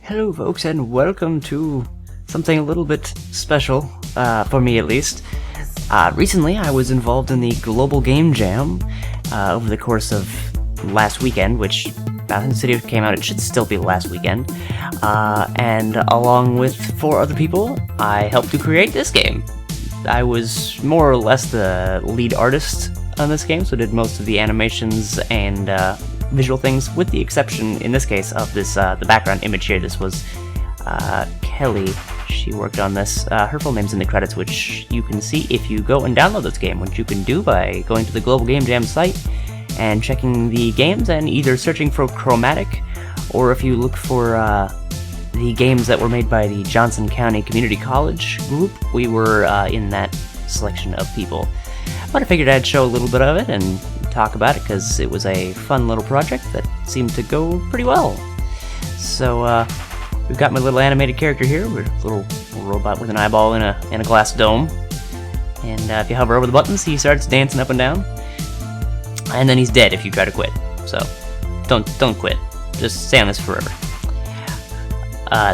Hello folks, and welcome to something a little bit special, for me at least. Recently I was involved in the Global Game Jam over the course of last weekend, which since the video came out it should still be last weekend, and along with 4 other people I helped to create this game. I was more or less the lead artist on this game, so did most of the animations and visual things, with the exception, in this case, of this the background image here. This was Kelly. She worked on this. Her full name's in the credits, which you can see if you go and download this game, which you can do by going to the Global Game Jam site and checking the games and either searching for Chromatic, or if you look for the games that were made by the Johnson County Community College group, we were in that selection of people. But I figured I'd show a little bit of it and talk about it because it was a fun little project that seemed to go pretty well. So we've got my little animated character here. We're a little robot with an eyeball in a glass dome, and if you hover over the buttons, he starts dancing up and down, and then he's dead if you try to quit. So don't quit. Just stay on this forever.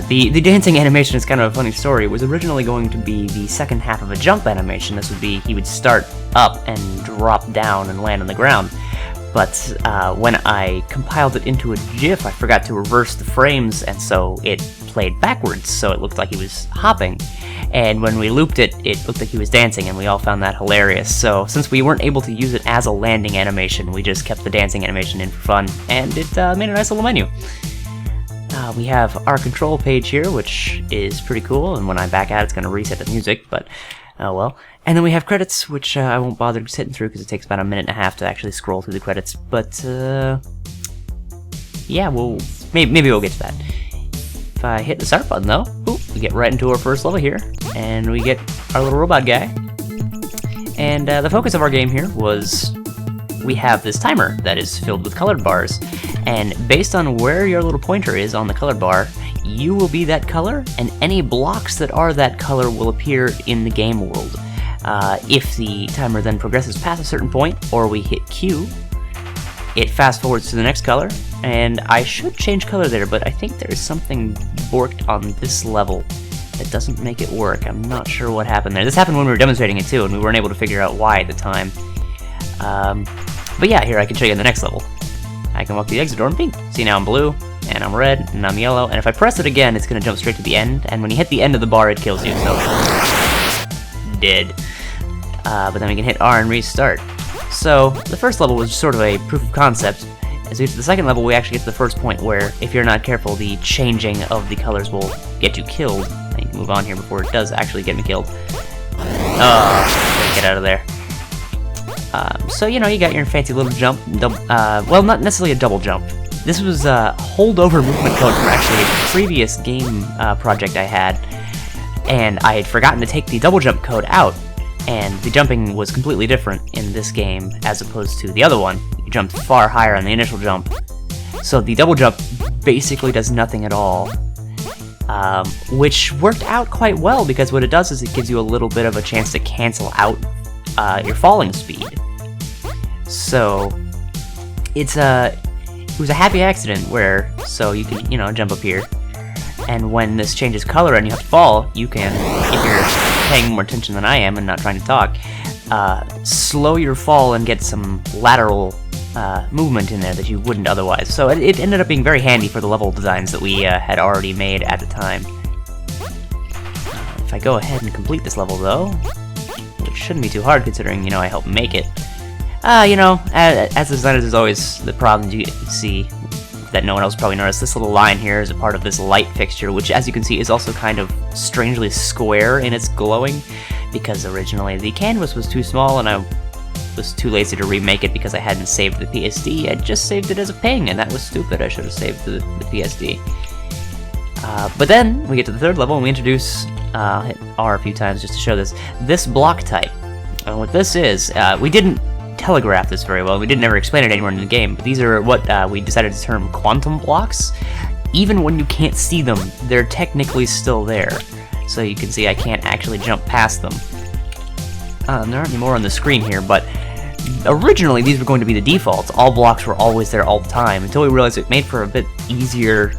The dancing animation is kind of a funny story. It was originally going to be the second half of a jump animation. This would be, he would start up and drop down and land on the ground. But when I compiled it into a GIF, I forgot to reverse the frames, and so it played backwards, so it looked like he was hopping. And when we looped it, it looked like he was dancing, and we all found that hilarious. So since we weren't able to use it as a landing animation, we just kept the dancing animation in for fun, and it made a nice little menu. We have our control page here, which is pretty cool, and when I back out it's going to reset the music, but oh well. And then we have credits, which I won't bother sitting through because it takes about a minute and a half to actually scroll through the credits, but yeah, maybe we'll get to that. If I hit the start button though, we get right into our first level here, and we get our little robot guy. And the focus of our game here was, we have this timer that is filled with colored bars, and based on where your little pointer is on the colored bar, you will be that color, and any blocks that are that color will appear in the game world. If the timer then progresses past a certain point, or we hit Q, it fast forwards to the next color, and I should change color there, but I think there's something borked on this level that doesn't make it work. I'm not sure what happened there. This happened when we were demonstrating it too, and we weren't able to figure out why at the time. But yeah, here I can show you in the next level. I can walk through the exit door and pink. See, now I'm blue, and I'm red, and I'm yellow, and if I press it again, it's going to jump straight to the end, and when you hit the end of the bar, it kills you, so dead. But then we can hit R and restart. So the first level was sort of a proof of concept. As we get to the second level, we actually get to the first point where, if you're not careful, the changing of the colors will get you killed. I can move on here before it does actually get me killed. Oh, get out of there. So, you know, you got your fancy little jump, well, not necessarily a double jump. This was a holdover movement code from actually a previous game project I had, and I had forgotten to take the double jump code out, and the jumping was completely different in this game as opposed to the other one. You jumped far higher on the initial jump, so the double jump basically does nothing at all, which worked out quite well, because what it does is it gives you a little bit of a chance to cancel out your falling speed. So it was a happy accident where, so you can, you know, jump up here, and when this changes color and you have to fall, you can, if you're paying more attention than I am and not trying to talk, slow your fall and get some lateral movement in there that you wouldn't otherwise. So it ended up being very handy for the level designs that we had already made at the time. If I go ahead and complete this level though, which shouldn't be too hard considering, you know, I helped make it. You know, as designers, there's always the problems you see that no one else probably noticed. This little line here is a part of this light fixture, which, as you can see, is also kind of strangely square in its glowing, because originally the canvas was too small and I was too lazy to remake it because I hadn't saved the PSD. I just saved it as a ping, and that was stupid. I should have saved the PSD. But then we get to the third level and we introduce, I'll hit R a few times just to show this block type. And what this is, we didn't telegraph this very well. We didn't ever explain it anywhere in the game, but these are what we decided to term quantum blocks. Even when you can't see them, they're technically still there. So you can see I can't actually jump past them. There aren't any more on the screen here, but originally these were going to be the defaults. All blocks were always there all the time, until we realized it made for a bit easier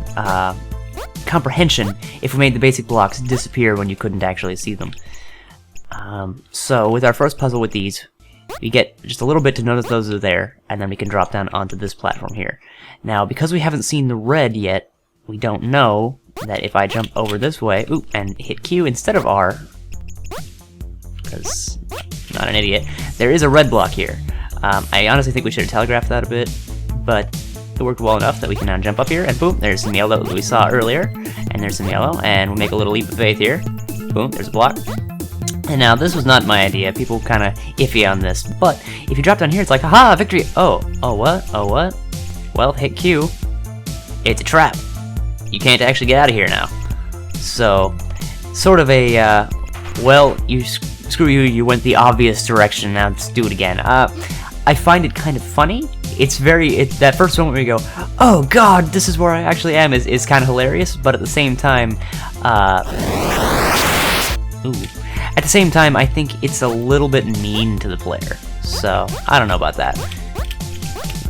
comprehension if we made the basic blocks disappear when you couldn't actually see them. So with our first puzzle with these, we get just a little bit to notice those are there, and then we can drop down onto this platform here. Now, because we haven't seen the red yet, we don't know that if I jump over this way, and hit Q instead of R, because I'm not an idiot, there is a red block here. I honestly think we should have telegraphed that a bit, but it worked well enough that we can now jump up here, and boom, there's some yellow that we saw earlier, and there's some yellow, and we'll make a little leap of faith here. Boom, there's a block. And now, this was not my idea. People kind of iffy on this, but if you drop down here, it's like, haha, victory! Oh what? Well, hit Q. It's a trap. You can't actually get out of here now. So, sort of a, well, screw you, you went the obvious direction, now let's do it again. I find it kind of funny. That first moment where you go, oh god, this is where I actually am, is kind of hilarious, but at the same time, at the same time, I think it's a little bit mean to the player. So, I don't know about that.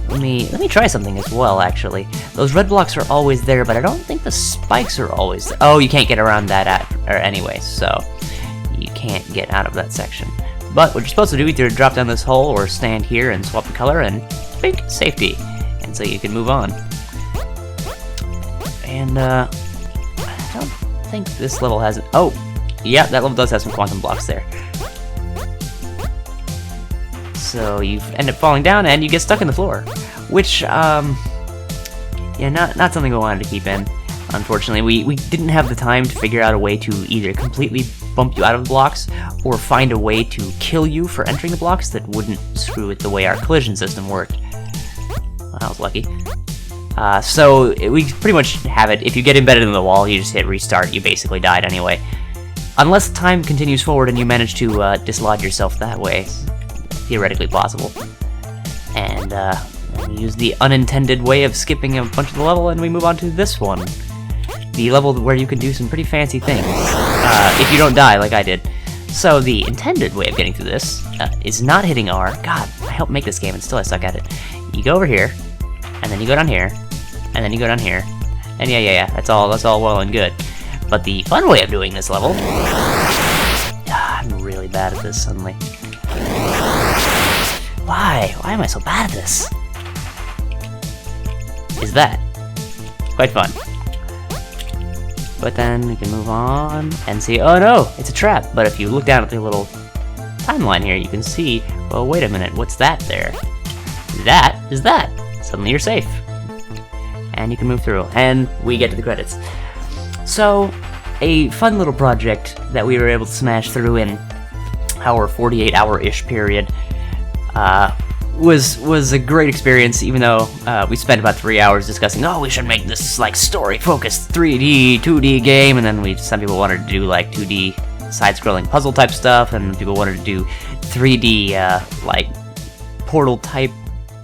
Let me try something as well, actually. Those red blocks are always there, but I don't think the spikes are always there. Oh, you can't get around that anyway, so you can't get out of that section. But what you're supposed to do, either drop down this hole or stand here and swap the color and bink, safety. And so you can move on. And I don't think this level has it. Oh, yeah, that level does have some quantum blocks there. So you end up falling down and you get stuck in the floor, which, yeah, not something we wanted to keep in. Unfortunately, we didn't have the time to figure out a way to either completely bump you out of the blocks or find a way to kill you for entering the blocks that wouldn't screw with the way our collision system worked. Well, I was lucky. So we pretty much have it. If you get embedded in the wall, you just hit restart. You basically died anyway. Unless time continues forward and you manage to dislodge yourself that way. Theoretically possible. And we use the unintended way of skipping a bunch of the level, and we move on to this one. The level where you can do some pretty fancy things, if you don't die like I did. So the intended way of getting through this is not hitting R. God, I helped make this game and still I suck at it. You go over here, and then you go down here, and then you go down here, and yeah, that's all well and good. But the fun way of doing this level... I'm really bad at this suddenly. Why? Why am I so bad at this? Is that. Quite fun. But then we can move on and see, oh no, it's a trap. But if you look down at the little timeline here, you can see, well, wait a minute, what's that there? That is that. Suddenly you're safe. And you can move through. And we get to the credits. So, a fun little project that we were able to smash through in our 48-hour-ish period was a great experience, even though we spent about 3 hours discussing, oh, we should make this like story-focused 3D, 2D game, and then some people wanted to do like 2D side-scrolling puzzle type stuff, and people wanted to do 3D like portal type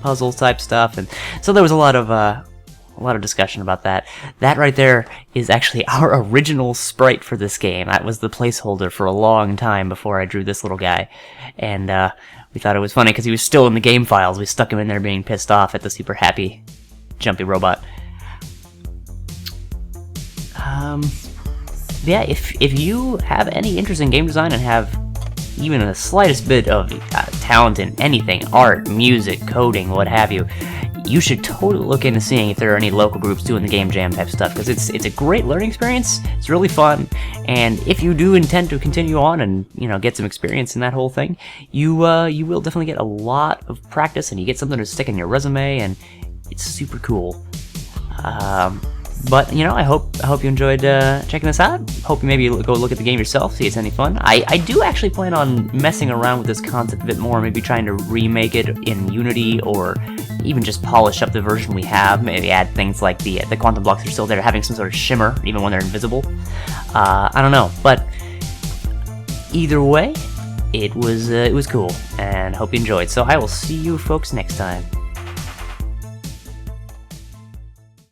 puzzle type stuff, and so there was a lot of discussion about that. That right there is actually our original sprite for this game. That was the placeholder for a long time before I drew this little guy. And we thought it was funny because he was still in the game files. We stuck him in there being pissed off at the super happy, jumpy robot. Yeah, if you have any interest in game design and have even the slightest bit of talent in anything, art, music, coding, what have you, you should totally look into seeing if there are any local groups doing the game jam type stuff, because it's a great learning experience. It's really fun, and if you do intend to continue on and get some experience in that whole thing, you will definitely get a lot of practice, and you get something to stick in your resume, and it's super cool. But I hope you enjoyed checking this out. Hope you maybe go look at the game yourself, see if it's any fun. I do actually plan on messing around with this concept a bit more, maybe trying to remake it in Unity, or even just polish up the version we have. Maybe add things like the quantum blocks are still there, having some sort of shimmer even when they're invisible. I don't know, but either way, it was cool, and hope you enjoyed. So I will see you folks next time.